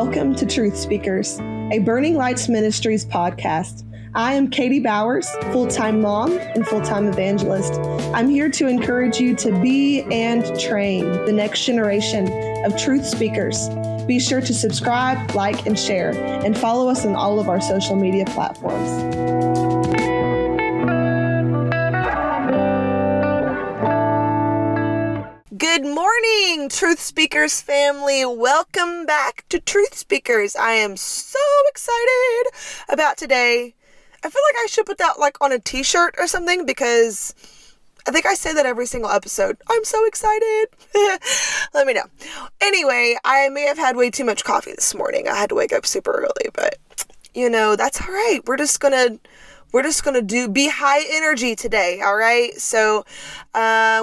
Welcome to Truth Speakers, a Burning Lights Ministries podcast. I am Katie Bowers, full-time mom and full-time evangelist. I'm here to encourage you to be and train the next generation of truth speakers. Be sure to subscribe, like, and share, and follow us on all of our social media platforms. Good morning, Truth Speakers family. Welcome back to Truth Speakers. I am so excited about today. I feel like I should put that on a t-shirt or something because I think I say that every single episode. I'm so excited. Let me know. Anyway, I may have had way too much coffee this morning. I had to wake up super early, but that's all right. We're just gonna be high energy today. All right. So,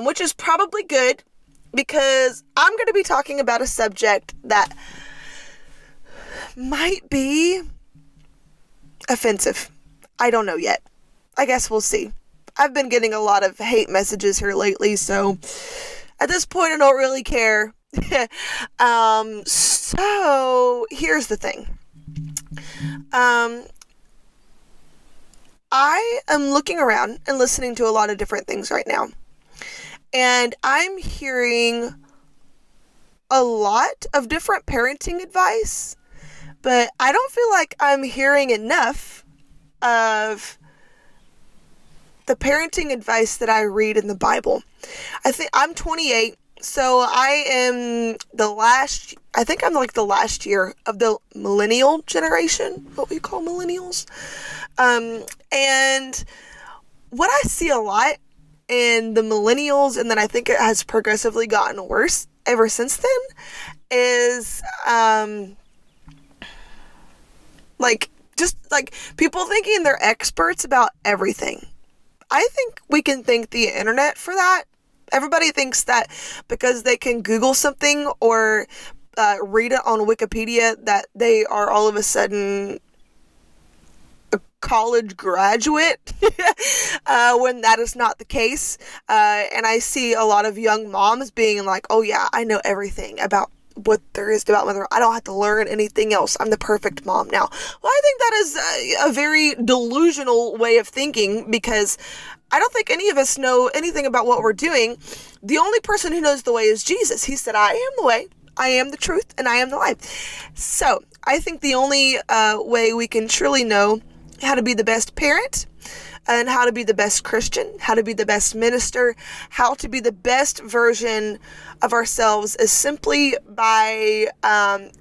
which is probably good, because I'm going to be talking about a subject that might be offensive. I don't know yet. I guess we'll see. I've been getting a lot of hate messages here lately, so at this point I don't really care. So here's the thing. I am looking around and listening to a lot of different things right now. And I'm hearing a lot of different parenting advice, but I don't feel like I'm hearing enough of the parenting advice that I read in the Bible. I think I'm 28, so I'm the last year of the millennial generation, what we call millennials. And what I see a lot in the millennials, and then I think it has progressively gotten worse ever since then, is people thinking they're experts about everything. I think we can thank the internet for that. Everybody thinks that because they can Google something or read it on Wikipedia that they are all of a sudden a college graduate when that is not the case. And I see a lot of young moms being like, oh yeah, I know everything about what there is about mother. I don't have to learn anything else. I'm the perfect mom now. Well, I think that is a very delusional way of thinking, because I don't think any of us know anything about what we're doing. The only person who knows the way is Jesus. He said, I am the way, I am the truth, and I am the life. So I think the only way we can truly know how to be the best parent and how to be the best Christian, how to be the best minister, how to be the best version of ourselves is simply by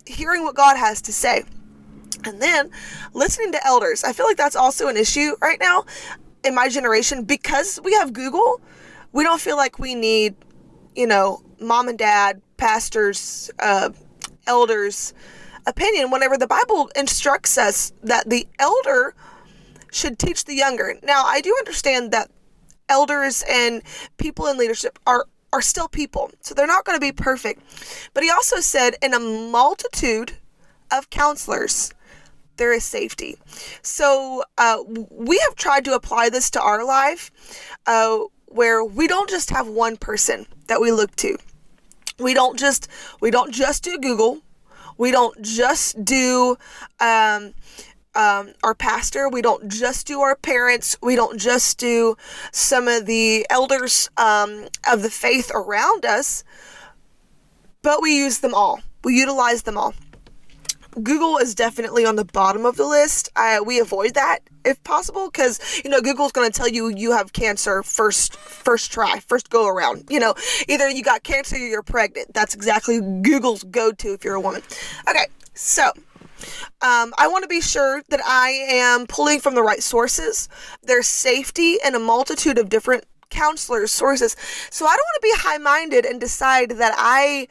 hearing what God has to say. And then listening to elders. I feel like that's also an issue right now in my generation, because we have Google. We don't feel like we need, mom and dad, pastors, elders' opinion, whenever the Bible instructs us that the elder should teach the younger. Now, I do understand that elders and people in leadership are still people, so they're not going to be perfect. But he also said, in a multitude of counselors, there is safety. So we have tried to apply this to our life, where we don't just have one person that we look to. We don't just do Google. We don't just do our pastor. We don't just do our parents. We don't just do some of the elders of the faith around us, but we use them all. We utilize them all. Google is definitely on the bottom of the list. We avoid that if possible, because Google's going to tell you have cancer first try, first go around. Either you got cancer or you're pregnant. That's exactly Google's go-to if you're a woman. Okay, so I want to be sure that I am pulling from the right sources. There's safety in a multitude of different counselors, sources. So I don't want to be high-minded and decide that I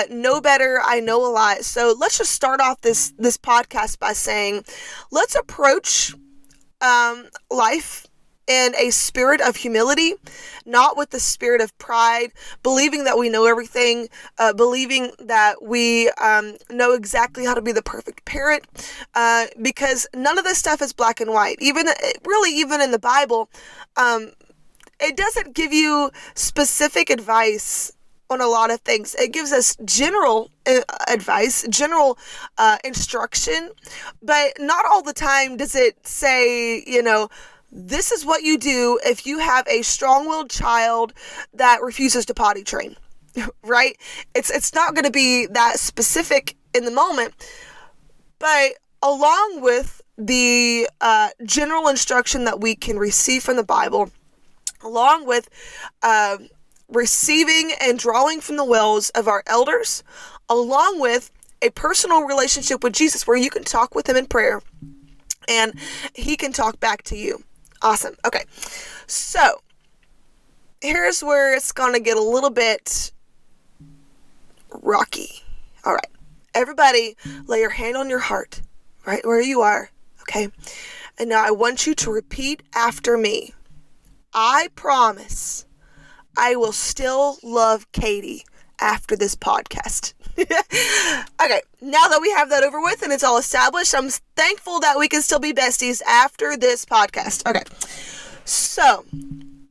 know better, I know a lot. So let's just start off this podcast by saying, let's approach life in a spirit of humility, not with the spirit of pride, believing that we know everything, believing that we know exactly how to be the perfect parent, because none of this stuff is black and white. Even in the Bible, it doesn't give you specific advice on a lot of things. It gives us general advice, general instruction, but not all the time does it say, this is what you do if you have a strong-willed child that refuses to potty train, right? It's not going to be that specific in the moment, but along with the general instruction that we can receive from the Bible, along with receiving and drawing from the wells of our elders, along with a personal relationship with Jesus where you can talk with him in prayer and he can talk back to you. Awesome. Okay. So here's where it's going to get a little bit rocky. All right. Everybody lay your hand on your heart, right where you are. Okay. And now I want you to repeat after me. I promise I will still love Katie after this podcast. Okay, now that we have that over with and it's all established, I'm thankful that we can still be besties after this podcast. Okay, so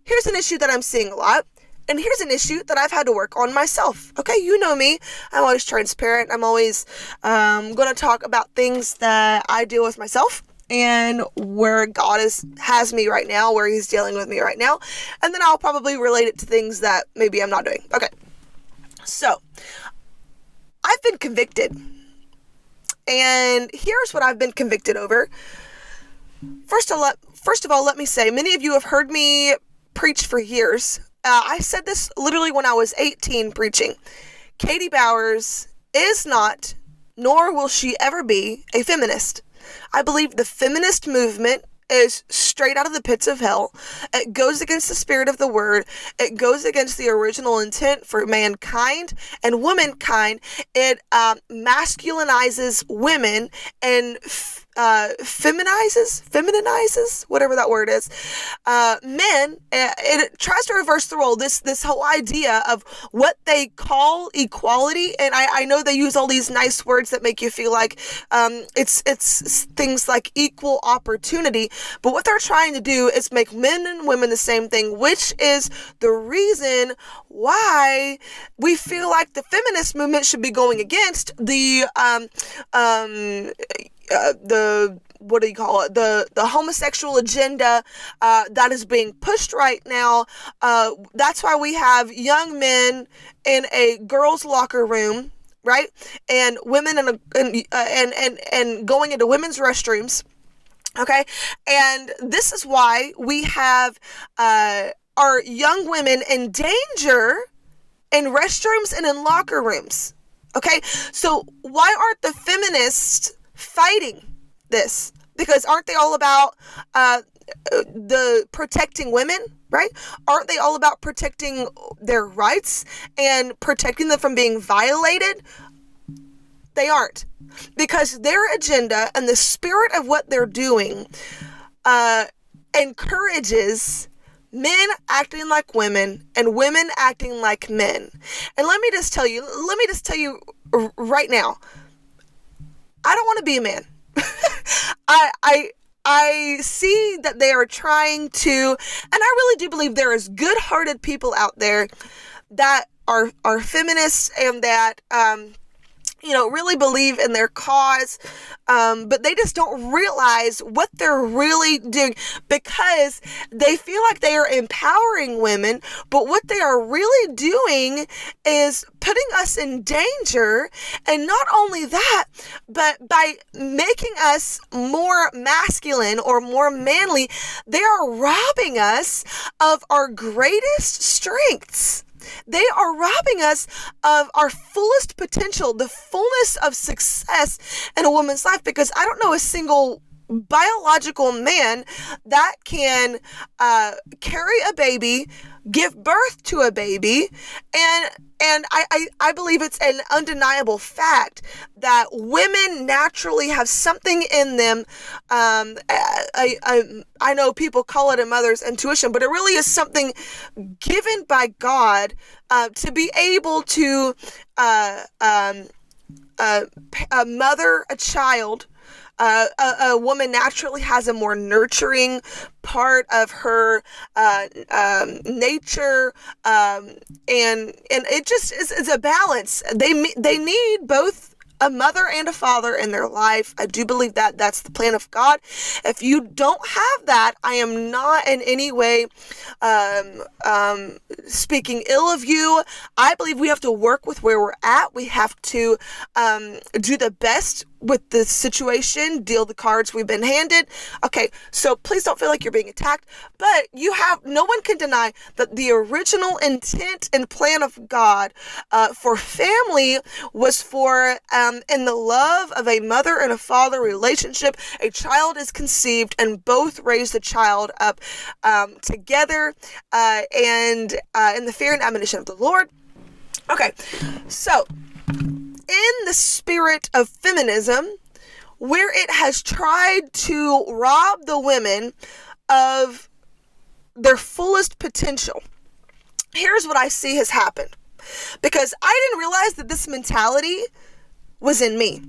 here's an issue that I'm seeing a lot, and here's an issue that I've had to work on myself. Okay, you know me. I'm always transparent. I'm always going to talk about things that I deal with myself and where God has me right now, where he's dealing with me right now. And then I'll probably relate it to things that maybe I'm not doing. Okay. So I've been convicted, and here's what I've been convicted over. First of all, let me say, many of you have heard me preach for years. I said this literally when I was 18 preaching. Katie Bowers is not, nor will she ever be, a feminist. I believe the feminist movement is straight out of the pits of hell. It goes against the spirit of the word. It goes against the original intent for mankind and womankind. It masculinizes women and feminizes, whatever that word is, men. It tries to reverse the role. This whole idea of what they call equality, and I know they use all these nice words that make you feel like it's things like equal opportunity, but what they're trying to do is make men and women the same thing, which is the reason why we feel like the feminist movement should be going against the what do you call it? The homosexual agenda that is being pushed right now. That's why we have young men in a girls' locker room, right? And women and going into women's restrooms. Okay, and this is why we have our young women in danger in restrooms and in locker rooms. Okay, so why aren't the feminists fighting this? Because aren't they all about the protecting women, right? Aren't they all about protecting their rights and protecting them from being violated? They aren't, because their agenda and the spirit of what they're doing encourages men acting like women and women acting like men. And let me just tell you right now, I don't want to be a man. I see that they are trying to, and I really do believe there is good-hearted people out there that are feminists and that really believe in their cause, but they just don't realize what they're really doing, because they feel like they are empowering women, but what they are really doing is putting us in danger. And not only that, but by making us more masculine or more manly, they are robbing us of our greatest strengths. They are robbing us of our fullest potential, the fullness of success in a woman's life, because I don't know a single biological man that can carry a baby, give birth to a baby, and I believe it's an undeniable fact that women naturally have something in them. I know people call it a mother's intuition, but it really is something given by God to be able to mother a child A woman naturally has a more nurturing part of her nature, and it just is a balance. They need both a mother and a father in their life. I do believe that that's the plan of God. If you don't have that, I am not in any way speaking ill of you. I believe we have to work with where we're at. We have to do the best with the situation, deal the cards we've been handed. Okay, so please don't feel like you're being attacked, but no one can deny that the original intent and plan of God for family was for, in the love of a mother and a father relationship, a child is conceived and both raise the child up together and in the fear and admonition of the Lord. Okay, so in the spirit of feminism, where it has tried to rob the women of their fullest potential, here's what I see has happened. Because I didn't realize that this mentality was in me.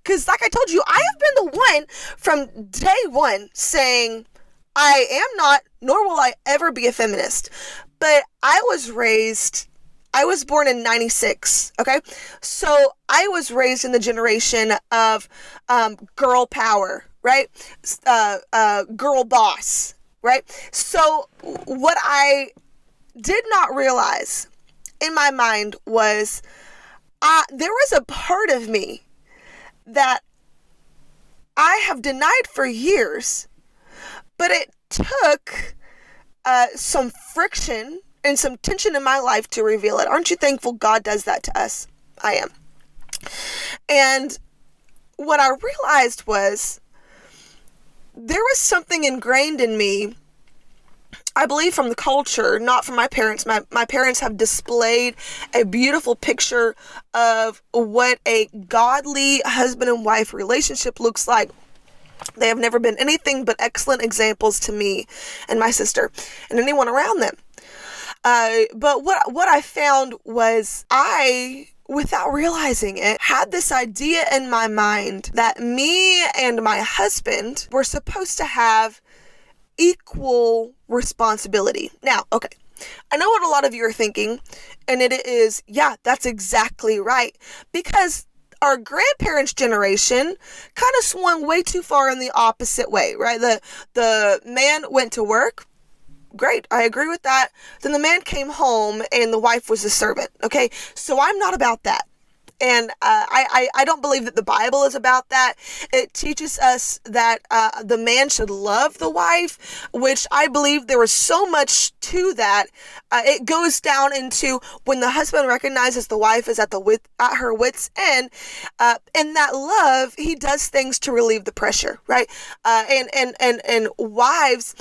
Because like I told you, I have been the one from day one saying, I am not, nor will I ever be a feminist. But I was born in 96, okay? So I was raised in the generation of girl power, right? Girl boss, right? So what I did not realize in my mind was there was a part of me that I have denied for years, but it took some friction and some tension in my life to reveal it. Aren't you thankful God does that to us? I am. And what I realized was there was something ingrained in me, I believe from the culture, not from my parents. My parents have displayed a beautiful picture of what a godly husband and wife relationship looks like. They have never been anything but excellent examples to me and my sister and anyone around them. But what I found was I, without realizing it, had this idea in my mind that me and my husband were supposed to have equal responsibility. Now, okay, I know what a lot of you are thinking, and it is, yeah, that's exactly right. Because our grandparents' generation kind of swung way too far in the opposite way, right? The man went to work. Great, I agree with that. Then the man came home and the wife was a servant. Okay, so I'm not about that. And I don't believe that the Bible is about that. It teaches us that the man should love the wife, which I believe there is so much to that. It goes down into when the husband recognizes the wife is at her wit's end. In that love, he does things to relieve the pressure, right? And wives,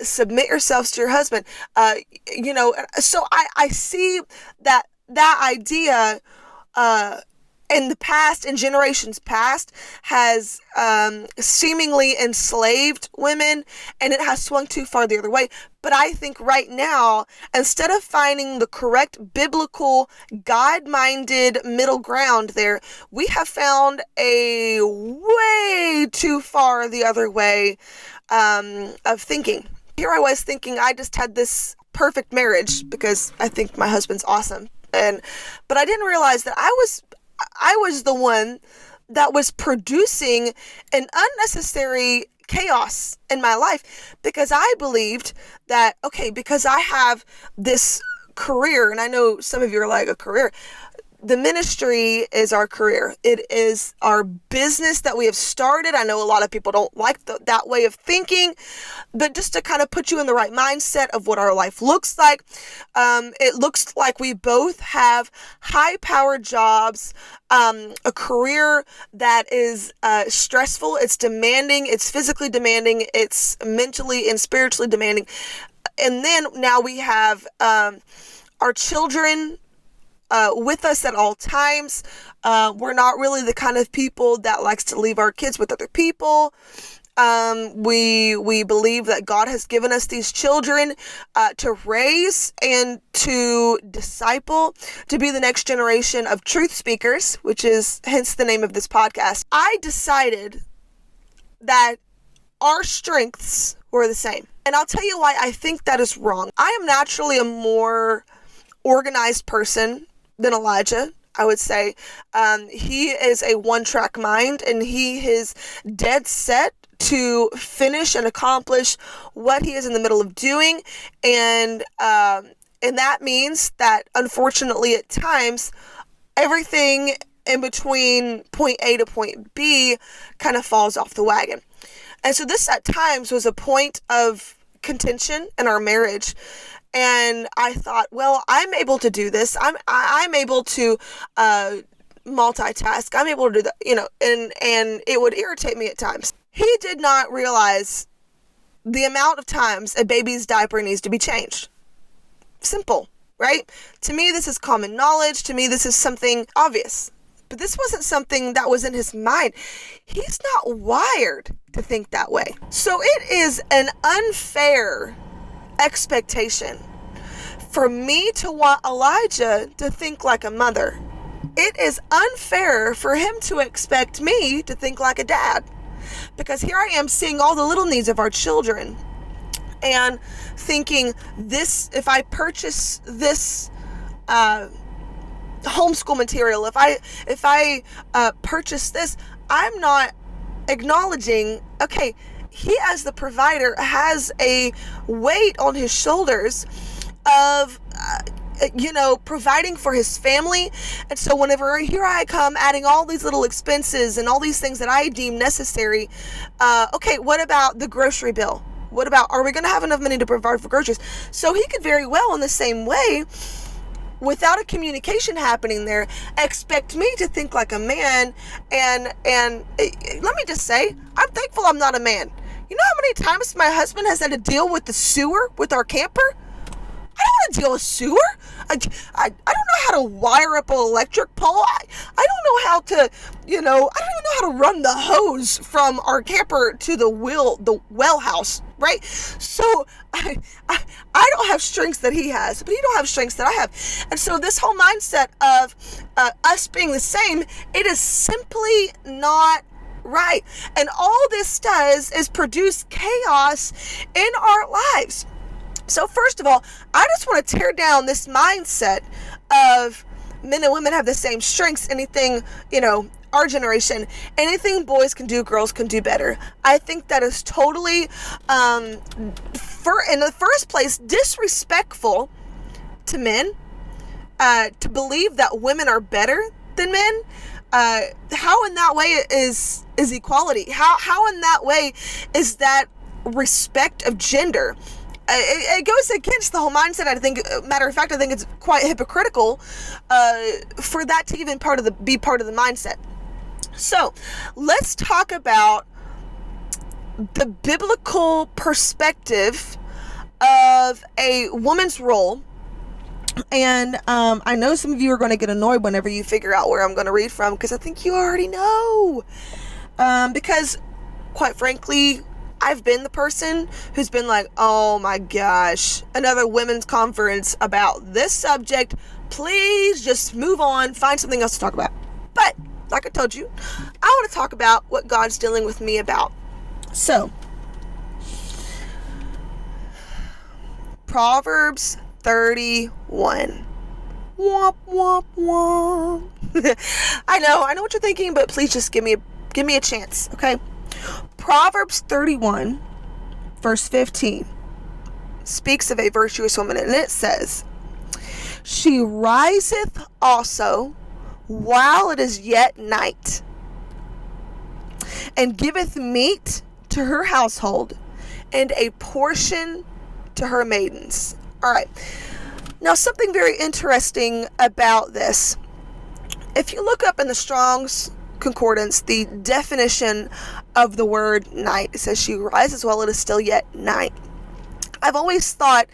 submit yourselves to your husband. So I see that idea in the past, in generations past, has seemingly enslaved women, and it has swung too far the other way. But I think right now, instead of finding the correct biblical, God-minded middle ground there, we have found a way too far the other way of thinking. Here I was thinking I just had this perfect marriage because I think my husband's awesome. But I didn't realize that I was the one that was producing an unnecessary chaos in my life, because I believed that, okay, because I have this career, and I know some of you are like, a career. The ministry is our career. It is our business that we have started. I know a lot of people don't like that way of thinking, but just to kind of put you in the right mindset of what our life looks like, it looks like we both have high-powered jobs, a career that is stressful, it's demanding, it's physically demanding, it's mentally and spiritually demanding. And then now we have our children with us at all times. We're not really the kind of people that likes to leave our kids with other people. We believe that God has given us these children to raise and to disciple, to be the next generation of truth speakers, which is hence the name of this podcast. I decided that our strengths were the same. And I'll tell you why I think that is wrong. I am naturally a more organized person than Elijah, I would say. He is a one-track mind, and he is dead set to finish and accomplish what he is in the middle of doing. And that means that, unfortunately, at times, everything in between point A to point B kind of falls off the wagon. And so this at times was a point of contention in our marriage. And I thought, well, I'm able to do this. I'm able to multitask. I'm able to do that, and it would irritate me at times. He did not realize the amount of times a baby's diaper needs to be changed. Simple, right? To me, this is common knowledge. To me, this is something obvious. But this wasn't something that was in his mind. He's not wired to think that way. So it is an unfair expectation for me to want Elijah to think like a mother. It is unfair for him to expect me to think like a dad. Because here I am seeing all the little needs of our children and thinking this, if I purchase this homeschool material, if I purchase this, I'm not acknowledging, okay, he as the provider has a weight on his shoulders of providing for his family. And so whenever here I come adding all these little expenses and all these things that I deem necessary, okay, what about the grocery bill? What about, are we going to have enough money to provide for groceries? So he could very well, in the same way, without a communication happening there, expect me to think like a man. And let me just say, I'm thankful I'm not a man. You know how many times my husband has had to deal with the sewer with our camper? I don't want to deal with sewer. I don't know how to wire up an electric pole. I don't know how to, I don't even know how to run the hose from our camper to the well house, right? So I don't have strengths that he has, but he don't have strengths that I have. And so this whole mindset of us being the same, it is simply not right. And all this does is produce chaos in our lives. So first of all, I just want to tear down this mindset of men and women have the same strengths. Anything, our generation, anything boys can do, girls can do better. I think that is totally, in the first place, disrespectful to men, to believe that women are better than men. How in that way is equality? How in that way is that respect of gender? It goes against the whole mindset. I think, matter of fact, I think it's quite hypocritical for that to even be part of the mindset. So let's talk about the biblical perspective of a woman's role. And I know some of you are going to get annoyed whenever you figure out where I'm going to read from, because I think you already know. Because, quite frankly, I've been the person who's been like, oh my gosh, another women's conference about this subject. Please just move on, find something else to talk about. But, like I told you, I want to talk about what God's dealing with me about. So, Proverbs 31. Womp, womp, womp. I know what you're thinking, but please just give me a chance, okay? Proverbs 31, verse 15, speaks of a virtuous woman, and it says, "She riseth also while it is yet night, and giveth meat to her household, and a portion to her maidens." All right. Now, something very interesting about this. If you look up in the Strong's Concordance, the definition of the word night, it says she rises while it is still yet night. I've always thought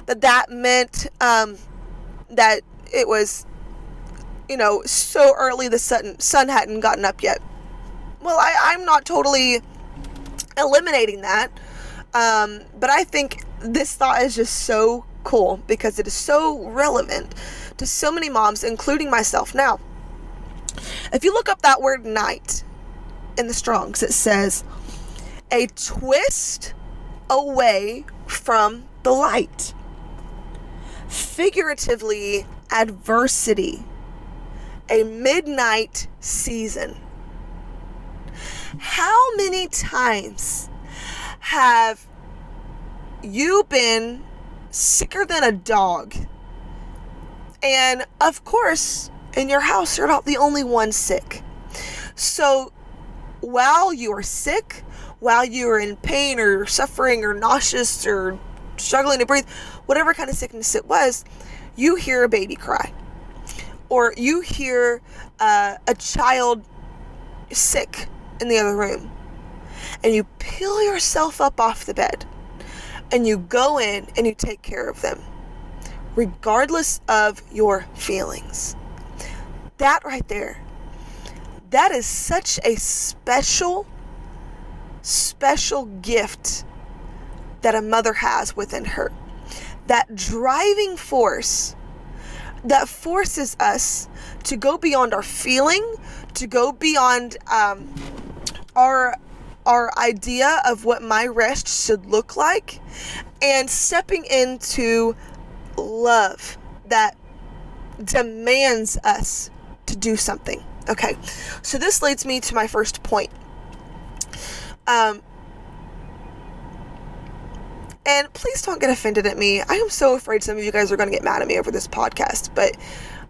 that meant that it was, so early the sun hadn't gotten up yet. Well, I'm not totally eliminating that, but I think this thought is just so cool because it is so relevant to so many moms, including myself. Now, if you look up that word night in the Strong's, it says, a twist away from the light. Figuratively, adversity, a midnight season. How many times have you been sicker than a dog? And of course, in your house, you're not the only one sick. So while you are sick, while you are in pain or suffering or nauseous or struggling to breathe, whatever kind of sickness it was, you hear a baby cry. Or you hear a child sick in the other room. And you peel yourself up off the bed. And you go in and you take care of them, regardless of your feelings. That right there, that is such a special gift that a mother has within her. That driving force that forces us to go beyond our feeling, to go beyond our idea of what my rest should look like, and stepping into love that demands us to do something. Okay, so this leads me to my first point. And please don't get offended at me. I am so afraid some of you guys are going to get mad at me over this podcast, but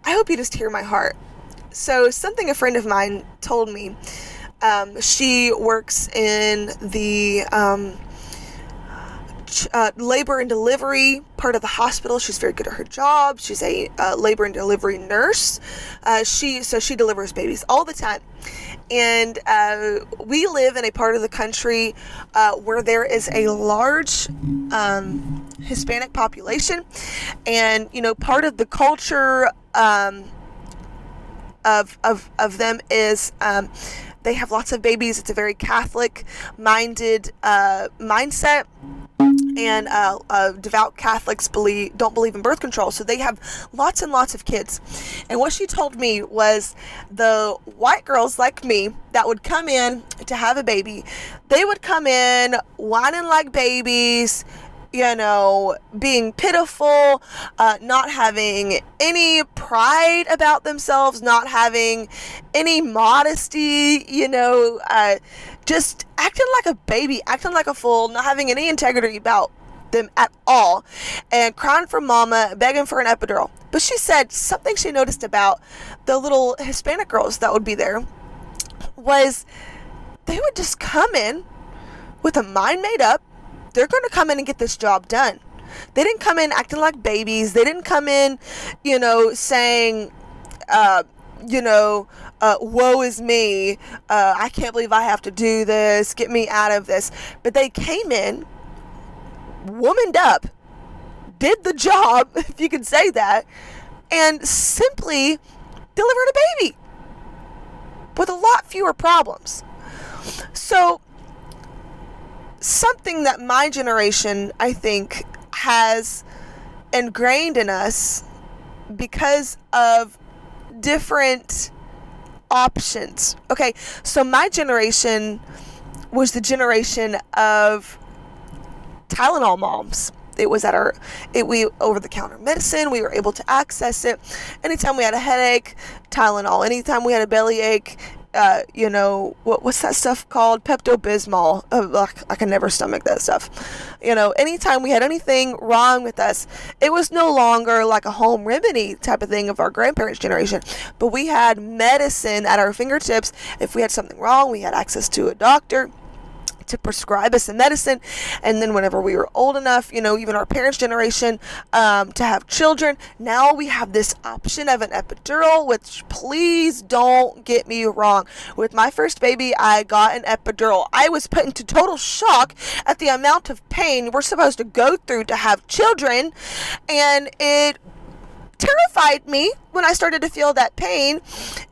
I hope you just hear my heart. So something a friend of mine told me, she works in the labor and delivery part of the hospital. She's very good at her job. She's a labor and delivery nurse. She delivers babies all the time. And we live in a part of the country where there is a large Hispanic population. And, you know, part of the culture of them is they have lots of babies. It's a very Catholic-minded mindset. And devout Catholics don't believe in birth control, so they have lots and lots of kids. And what she told me was the white girls like me that would come in to have a baby, they would come in whining like babies, you know, being pitiful, not having any pride about themselves, not having any modesty, you know, just acting like a baby, acting like a fool, not having any integrity about them at all, and crying for mama, begging for an epidural. But she said something she noticed about the little Hispanic girls that would be there was they would just come in with a mind made up. They're going to come in and get this job done. They didn't come in acting like babies. They didn't come in, you know, saying, woe is me. I can't believe I have to do this. Get me out of this. But they came in, womaned up, did the job, if you could say that, and simply delivered a baby with a lot fewer problems. So, something that my generation, I think, has ingrained in us because of different options. Okay, so my generation was the generation of Tylenol moms. It was we over-the-counter medicine. We were able to access it. Anytime we had a headache, Tylenol. Anytime we had a bellyache, what's that stuff called? Pepto-Bismol. I can never stomach that stuff. You know, anytime we had anything wrong with us, it was no longer like a home remedy type of thing of our grandparents' generation, but we had medicine at our fingertips. If we had something wrong, we had access to a doctor to prescribe us a medicine. And then whenever we were old enough, you know, even our parents' generation, to have children, now we have this option of an epidural, which, please don't get me wrong, with my first baby, I got an epidural. I was put into total shock at the amount of pain we're supposed to go through to have children, and it terrified me when I started to feel that pain.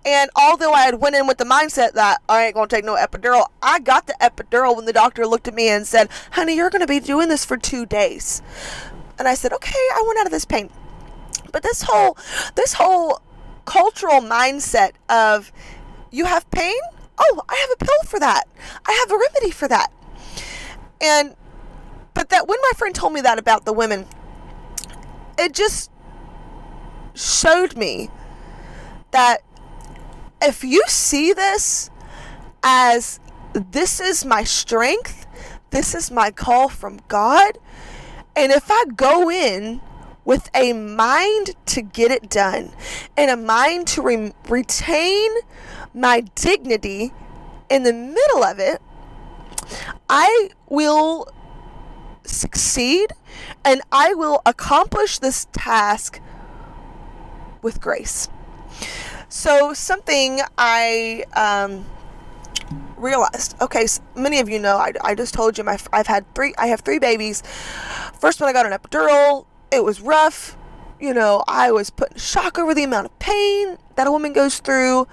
And although I had went in with the mindset that I ain't gonna take no epidural, I got the epidural when the doctor looked at me and said, honey, you're gonna be doing this for 2 days. And I said, okay, I went out of this pain. But this whole cultural mindset of, you have pain? Oh, I have a pill for that. I have a remedy for that. But that when my friend told me that about the women, it just showed me that if you see this as this is my strength, this is my call from God, and if I go in with a mind to get it done and a mind to retain my dignity in the middle of it, I will succeed and I will accomplish this task with grace. So something I realized, okay, so many of you know, I just told you I have three babies. First one I got an epidural. It was rough. I was put in shock over the amount of pain that a woman goes through.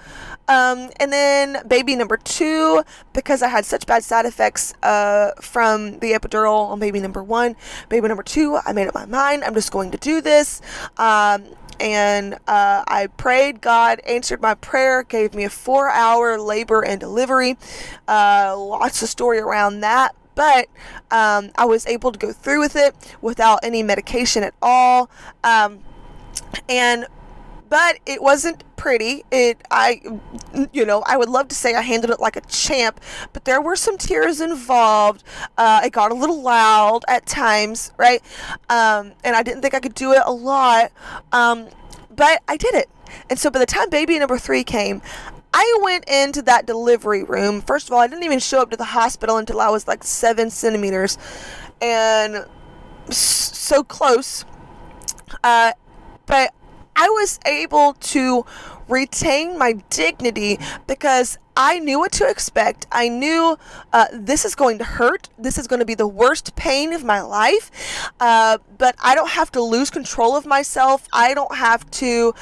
And then baby number 2, because I had such bad side effects from the epidural on baby number 1. Baby number 2, I made up my mind. I'm just going to do this. And I prayed. God answered my prayer, gave me a 4-hour labor and delivery. Lots of story around that. But I was able to go through with it without any medication at all. But it wasn't pretty. I would love to say I handled it like a champ, but there were some tears involved. It got a little loud at times, right? And I didn't think I could do it a lot. But I did it. And so by the time baby number 3 came, I went into that delivery room. First of all, I didn't even show up to the hospital until I was like 7 centimeters. And so close. But I was able to retain my dignity because I knew what to expect. I knew this is going to hurt. This is going to be the worst pain of my life. But I don't have to lose control of myself. I don't have to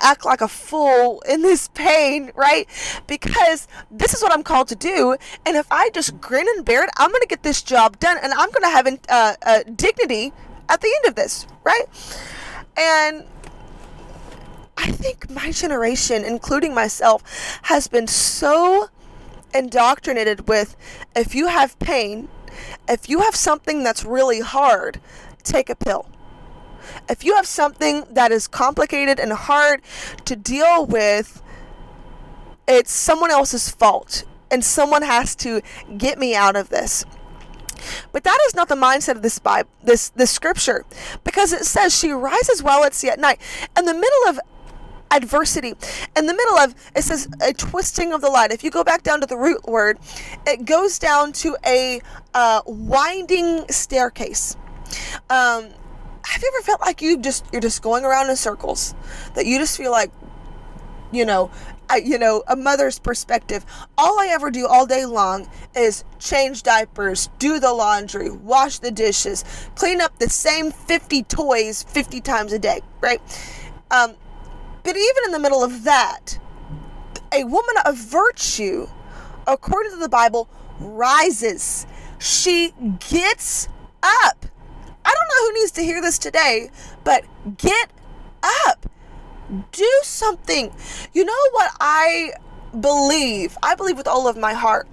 act like a fool in this pain, right? Because this is what I'm called to do. And if I just grin and bear it, I'm going to get this job done. And I'm going to have dignity at the end of this, right? And I think my generation, including myself, has been so indoctrinated with, if you have pain, if you have something that's really hard, take a pill. If you have something that is complicated and hard to deal with, it's someone else's fault, and someone has to get me out of this. But that is not the mindset of this Bible, this scripture, because it says she rises while it's yet night. In the middle of adversity, in the middle of, it says a twisting of the light. If you go back down to the root word, it goes down to a winding staircase. Have you ever felt like you're just going around in circles? That you just feel like, a mother's perspective. All I ever do all day long is change diapers, do the laundry, wash the dishes, clean up the same 50 toys 50 times a day, right? But even in the middle of that, a woman of virtue, according to the Bible, rises. She gets up. I don't know who needs to hear this today, but get up. Do something. You know what I believe with all of my heart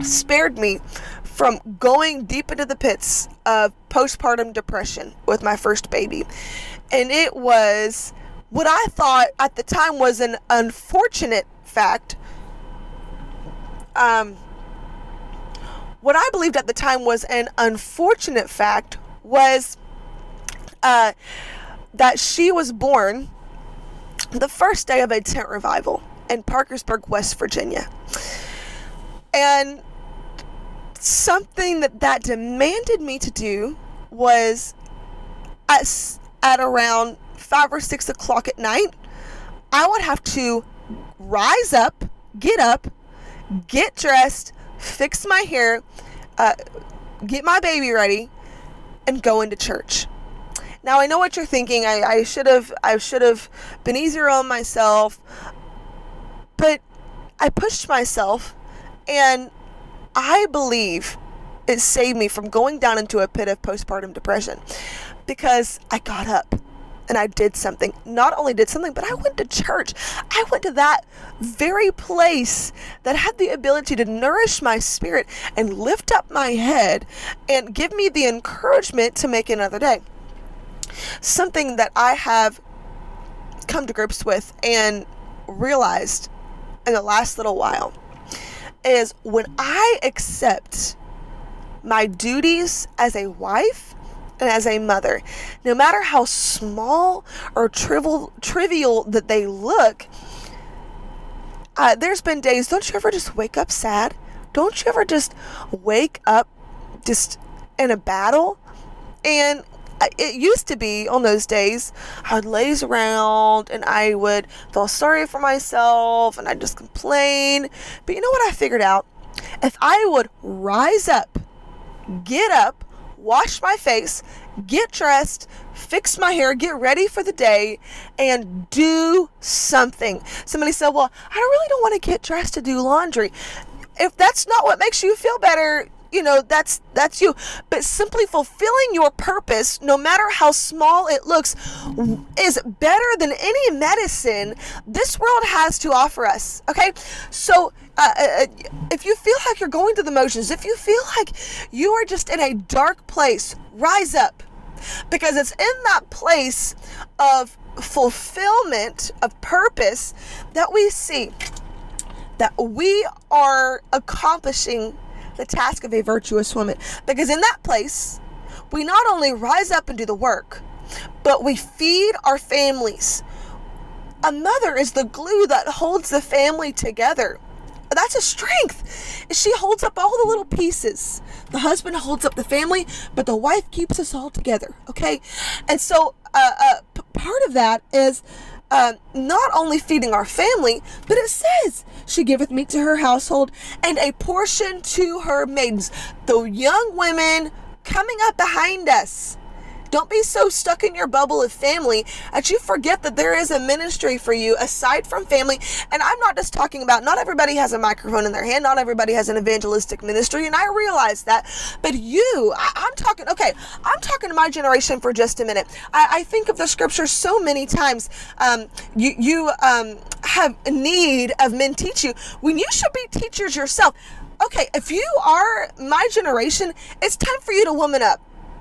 spared me from going deep into the pits of postpartum depression with my first baby. And it was what I thought at the time was an unfortunate fact. What I believed at the time was an unfortunate fact was that she was born the first day of a tent revival in Parkersburg, West Virginia. And something that demanded me to do was at around 5 or 6 o'clock at night, I would have to rise up, get dressed, fix my hair, get my baby ready, and go into church. Now I know what you're thinking. I should have been easier on myself, but I pushed myself, and I believe it saved me from going down into a pit of postpartum depression because I got up. and I did something. Not only did something, but I went to church. I went to that very place that had the ability to nourish my spirit and lift up my head and give me the encouragement to make another day. Something that I have come to grips with and realized in the last little while is when I accept my duties as a wife and as a mother, no matter how small or trivial that they look, there's been days, don't you ever just wake up sad? Don't you ever just wake up just in a battle? And it used to be on those days, I would laze around and I would feel sorry for myself and I'd just complain. But you know what I figured out? If I would rise up, get up, wash my face, get dressed, fix my hair, get ready for the day, and do something. Somebody said, well, I really don't want to get dressed to do laundry. If that's not what makes you feel better, that's you. But simply fulfilling your purpose, no matter how small it looks, is better than any medicine this world has to offer us. Okay? So if you feel like you're going through the motions, if you feel like you are just in a dark place, rise up. Because it's in that place of fulfillment, of purpose, that we see that we are accomplishing the task of a virtuous woman. Because in that place, we not only rise up and do the work, but we feed our families. A mother is the glue that holds the family together. That's a strength. She holds up all the little pieces. The husband holds up the family, but the wife keeps us all together. Okay? And so part of that is not only feeding our family, but it says, she giveth meat to her household and a portion to her maidens. The young women coming up behind us. Don't be so stuck in your bubble of family that you forget that there is a ministry for you aside from family. And I'm not just talking about, not everybody has a microphone in their hand. Not everybody has an evangelistic ministry. And I realize that. But I'm talking to my generation for just a minute. I think of the scripture so many times. You have need of men teach you when you should be teachers yourself. Okay, if you are my generation, it's time for you to woman up.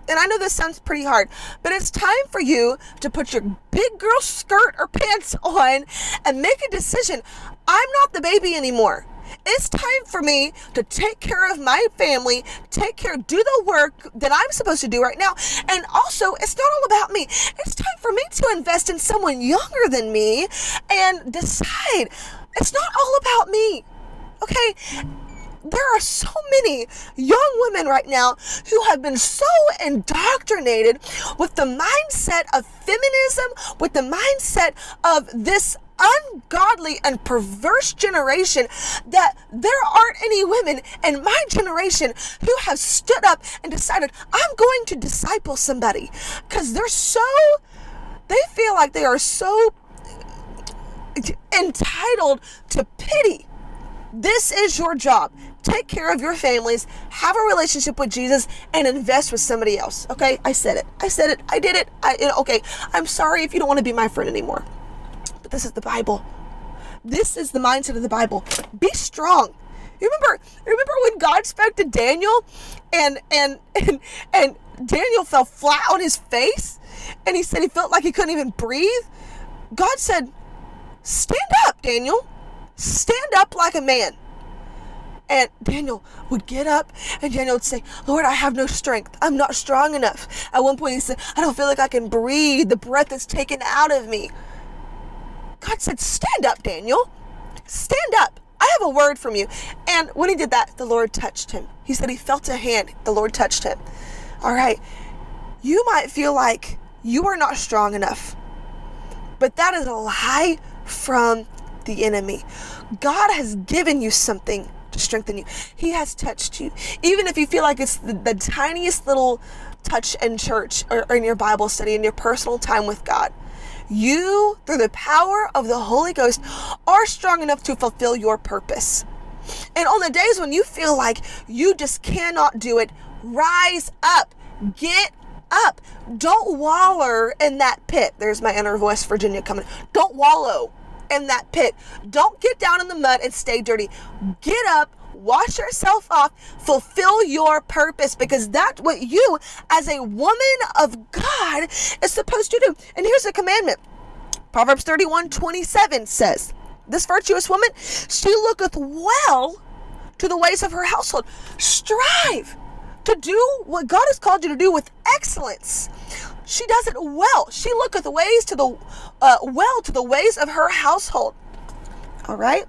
And I know this sounds pretty hard, but it's time for you to put your big girl skirt or pants on and make a decision. I'm not the baby anymore. It's time for me to take care of my family, do the work that I'm supposed to do right now. And also, it's not all about me. It's time for me to invest in someone younger than me and decide it's not all about me. Okay? There are so many young women right now who have been so indoctrinated with the mindset of feminism, with the mindset of this ungodly and perverse generation, that there aren't any women in my generation who have stood up and decided, I'm going to disciple somebody. Because they feel like they are so entitled to pity. This is your job. Take care of your families, have a relationship with Jesus, and invest with somebody else. Okay? I said it. I did it. Okay. I'm sorry if you don't want to be my friend anymore. But this is the Bible. This is the mindset of the Bible. Be strong. Remember when God spoke to Daniel and Daniel fell flat on his face and he said he felt like he couldn't even breathe? God said, stand up, Daniel. Stand up like a man. And Daniel would get up and Daniel would say, Lord, I have no strength. I'm not strong enough. At one point he said, I don't feel like I can breathe. The breath is taken out of me. God said, stand up, Daniel. Stand up. I have a word from you. And when he did that, the Lord touched him. He said he felt a hand. The Lord touched him. All right. You might feel like you are not strong enough, but that is a lie from the enemy. God has given you something to strengthen you. He has touched you. Even if you feel like it's the tiniest little touch in church or in your Bible study, in your personal time with God, you, through the power of the Holy Ghost, are strong enough to fulfill your purpose. And on the days when you feel like you just cannot do it, rise up. Get up. Don't wallow in that pit. There's my inner West Virginia coming. Don't wallow in that pit. Don't get down in the mud and stay dirty. Get up, wash yourself off, fulfill your purpose, because that's what you as a woman of God is supposed to do. And here's a commandment. Proverbs 31:27 says, this virtuous woman, she looketh well to the ways of her household. Strive to do what God has called you to do with excellence. She does it well. She looketh ways to the well to the ways of her household. All right.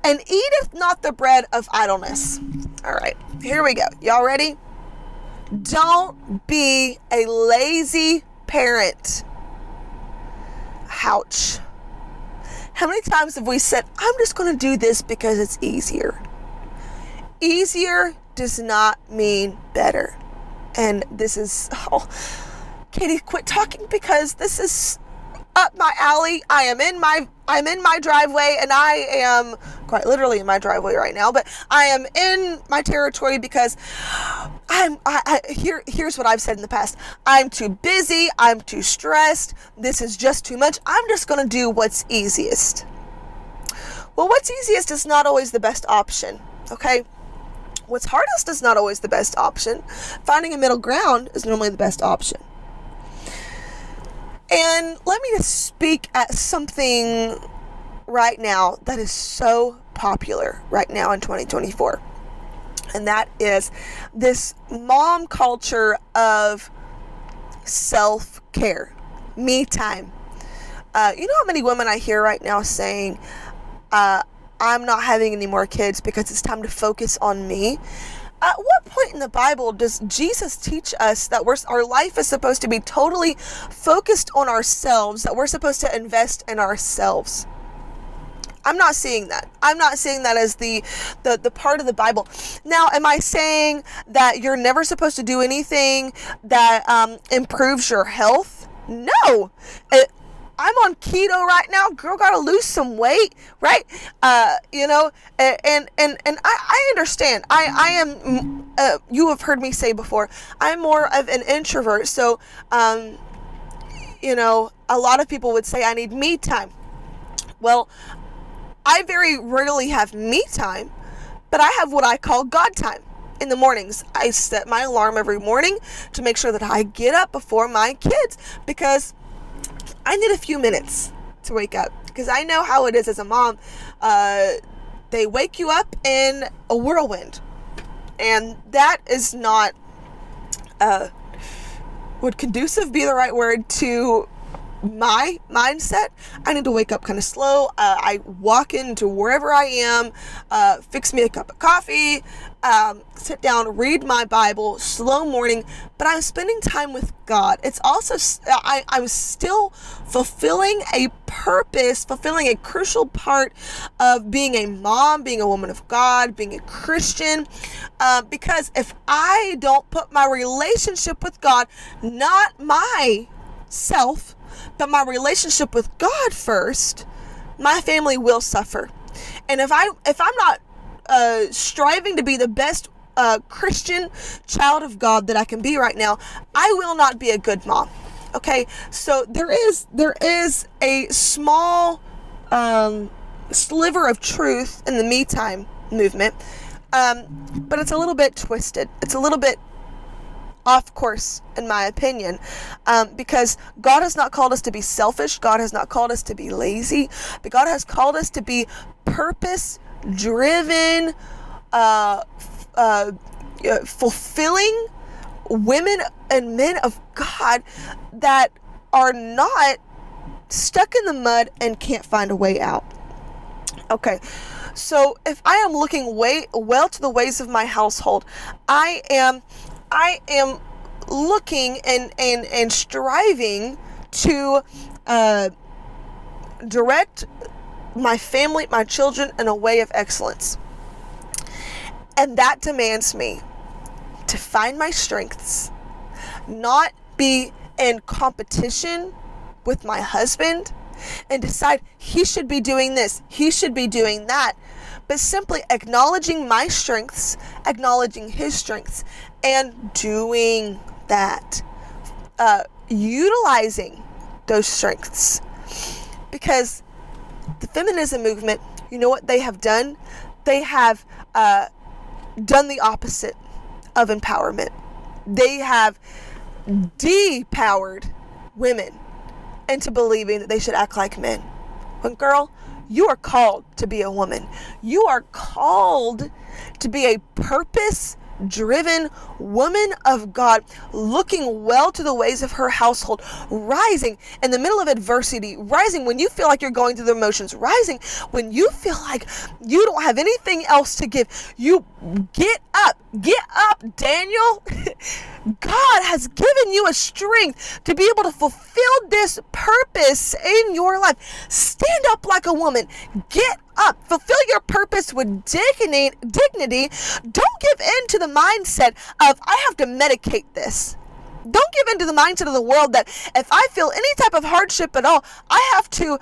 And eateth not the bread of idleness. All right. Here we go. Y'all ready? Don't be a lazy parent. Ouch. How many times have we said, I'm just going to do this because it's easier? Easier does not mean better. And this is, Katie, quit talking, because this is up my alley. I'm in my driveway, and I am quite literally in my driveway right now, but I am in my territory because here's what I've said in the past. I'm too busy. I'm too stressed. This is just too much. I'm just going to do what's easiest. Well, what's easiest is not always the best option. Okay. What's hardest is not always the best option. Finding a middle ground is normally the best option. And let me just speak at something right now that is so popular right now in 2024. And that is this mom culture of self-care, me time. You know how many women I hear right now saying, I'm not having any more kids because it's time to focus on me? At what point in the Bible does Jesus teach us that our life is supposed to be totally focused on ourselves, that we're supposed to invest in ourselves? I'm not seeing that. I'm not seeing that as the part of the Bible. Now, am I saying that you're never supposed to do anything that improves your health? No. I'm on keto right now. Girl, gotta lose some weight, right? And I understand. I am. You have heard me say before, I'm more of an introvert. So, a lot of people would say I need me time. Well, I very rarely have me time, but I have what I call God time. In the mornings, I set my alarm every morning to make sure that I get up before my kids, because I need a few minutes to wake up, because I know how it is as a mom. They wake you up in a whirlwind, and that is not, would conducive be the right word to my mindset. I need to wake up kind of slow. I walk into wherever I am, fix me a cup of coffee, sit down, read my Bible, slow morning, but I'm spending time with God. It's also, I'm still fulfilling a purpose, fulfilling a crucial part of being a mom, being a woman of God, being a Christian, because if I don't put my relationship with God, not myself, but my relationship with God first, my family will suffer. And if I'm not striving to be the best Christian child of God that I can be right now, I will not be a good mom. Okay, so there is a small sliver of truth in the me time movement, but it's a little bit twisted. It's a little bit off course, in my opinion, because God has not called us to be selfish. God has not called us to be lazy, but God has called us to be purpose-driven, fulfilling women and men of God that are not stuck in the mud and can't find a way out. Okay, so if I am looking well to the ways of my household, I am looking and striving to direct my family, my children, in a way of excellence. And that demands me to find my strengths, not be in competition with my husband and decide he should be doing this, he should be doing that, but simply acknowledging my strengths, acknowledging his strengths, and doing that. utilizing those strengths. Because the feminism movement, you know what they have done? They have done the opposite of empowerment. They have depowered women into believing that they should act like men. But girl, you are called to be a woman. You are called to be a purpose-driven woman of God, looking well to the ways of her household, rising in the middle of adversity, rising when you feel like you're going through the motions, rising when you feel like you don't have anything else to give. You get up, Daniel. God has given you a strength to be able to fulfill this purpose in your life. Stand up like a woman. Get up. Fulfill your purpose with dignity. Don't give in to the mindset of, I have to medicate this. Don't give in to the mindset of the world that if I feel any type of hardship at all, I have to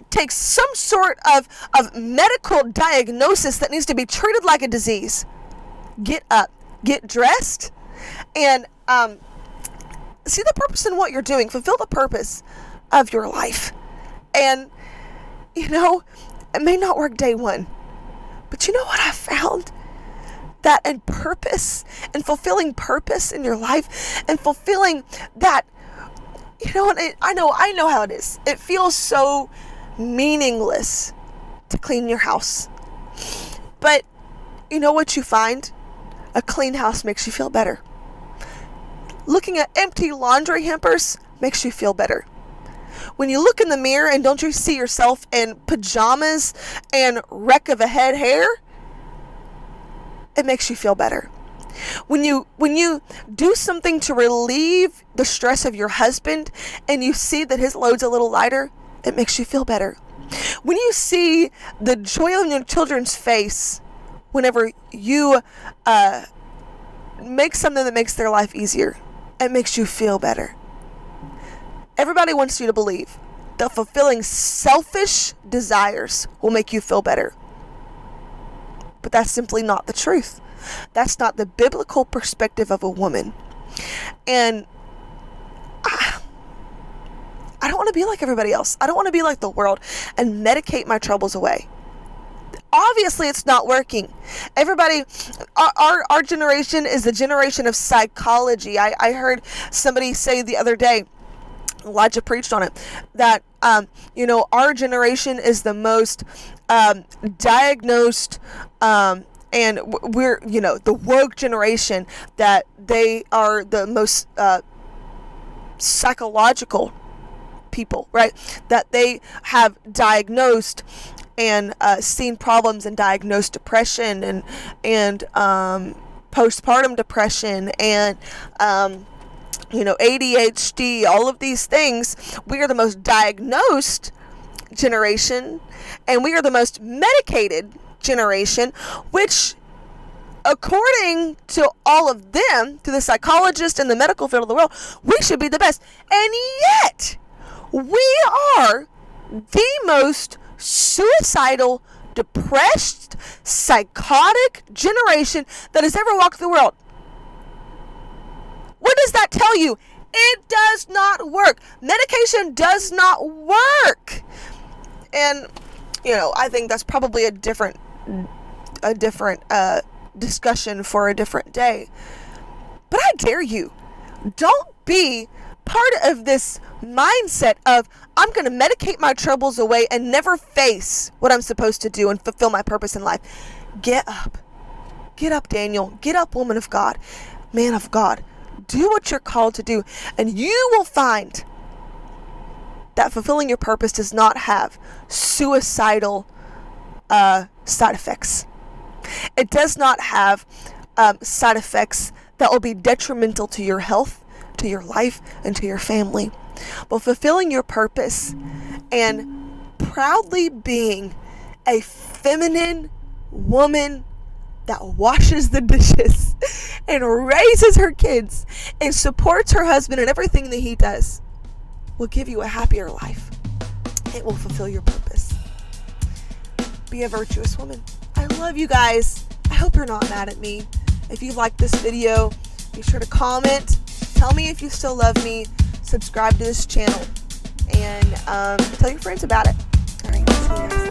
take some sort of medical diagnosis that needs to be treated like a disease. Get up. Get dressed. And see the purpose in what you're doing. Fulfill the purpose of your life. And, you know, it may not work day one, but you know what I found? That in purpose and fulfilling purpose in your life and fulfilling that, you know, and I know how it is. It feels so meaningless to clean your house. But you know what you find? A clean house makes you feel better. Looking at empty laundry hampers makes you feel better. When you look in the mirror and don't you see yourself in pajamas and wreck of a head hair, it makes you feel better. When you do something to relieve the stress of your husband and you see that his load's a little lighter, it makes you feel better. When you see the joy on your children's face whenever you make something that makes their life easier, it makes you feel better. Everybody wants you to believe that fulfilling selfish desires will make you feel better. But that's simply not the truth. That's not the biblical perspective of a woman. And I don't want to be like everybody else. I don't want to be like the world and medicate my troubles away. Obviously, it's not working. Everybody, our generation is the generation of psychology. I heard somebody say the other day, Elijah preached on it, that, our generation is the most diagnosed, and we're, the woke generation, that they are the most psychological people, right? That they have diagnosed and seen problems and diagnosed depression and postpartum depression and ADHD, all of these things. We are the most diagnosed generation, and we are the most medicated generation, which, according to all of them, to the psychologists in the medical field of the world, we should be the best. And yet, we are the most suicidal, depressed, psychotic generation that has ever walked the world. What does that tell you? It does not work. Medication does not work. And, I think that's probably a different discussion for a different day. But I dare you, don't be part of this mindset of, I'm going to medicate my troubles away and never face what I'm supposed to do and fulfill my purpose in life. Get up. Get up, Daniel. Get up, woman of God, man of God. Do what you're called to do, and you will find that fulfilling your purpose does not have suicidal side effects. It does not have side effects that will be detrimental to your health, to your life, and to your family. But fulfilling your purpose and proudly being a feminine woman that washes the dishes and raises her kids and supports her husband in everything that he does will give you a happier life. It will fulfill your purpose. Be a virtuous woman. I love you guys. I hope you're not mad at me. If you like this video, be sure to comment, Tell me if you still love me. Subscribe to this channel. And tell your friends about it. All right, see you guys.